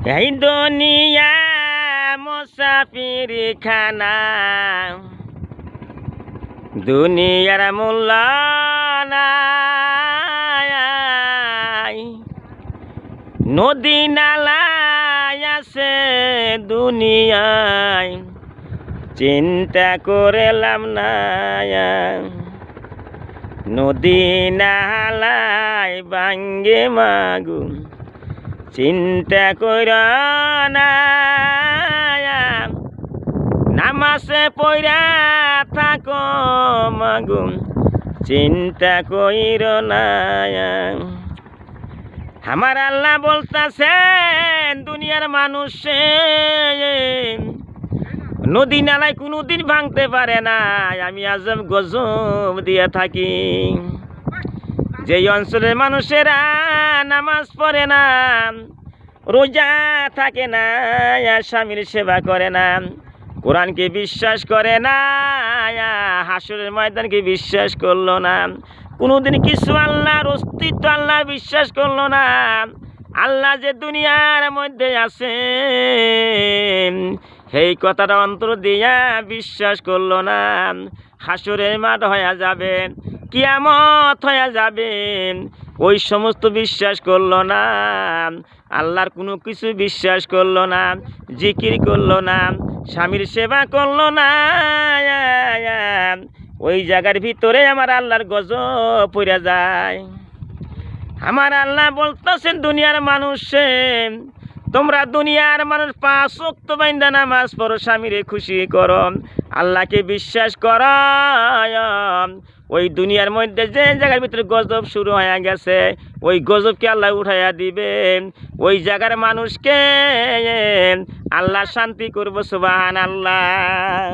এই দুনিয়া মুসাফির খানা, দুনিয়ার মূল্য নাই। নদী নালায় আছে দুনিয়ায়, চিন্তা করেলাম না। নদী নালায় ভাঙ্গে মাগু, চিন্তা কর না। নামাজে পইরা থাকো মাগু, চিন্তা কইর না। আমার আল্লাহ বলতাছেন দুনিয়ার মানুষে নদী নালায় কোনোদিন ভাঙতে পারে না। আমি আজব গজব দিয়ে থাকি। যেই অঞ্চলের মানুষেরা নামাজ পড়ে না, রোজা থাকে না, স্বামীর সেবা করে না, কোরআনকে বিশ্বাস করে না, হাসরের ময়দানকে বিশ্বাস করলো না, কোনোদিন কিছু আল্লাহর অস্তিত্ব আল্লাহর বিশ্বাস করলো না, আল্লাহ যে দুনিয়ার মধ্যে আছে সেই কথাটা অন্তর দিয়া বিশ্বাস করলো না, হাসরের মাঠ হয়ে যাবে, কিয়ামত হয়ে যাবে, ওই সমস্ত বিশ্বাস করলো না, আল্লাহর কোনো কিছু বিশ্বাস করলো না, জিকির করলো না, স্বামীর সেবা করলো না, ওই জায়গার ভিতরে আমার আল্লাহর গজব পড়ে যায়। আমার আল্লাহ বলতেছেন দুনিয়ার মানুষে তোমরা দুনিয়ার মানুষ 5 ওয়াক্ত বাইন্দা নামাজ পড়ো, স্বামীরে খুশি করো, আল্লাহকে বিশ্বাস করো, ওই দুনিয়ার মধ্যে যে জায়গার ভিতরে গজব শুরু হয়ে গেছে ওই গজবকে আল্লাহ উঠাইয়া দিবেন, ওই জায়গার মানুষকে আল্লাহ শান্তি করবো। সুবহানাল্লাহ।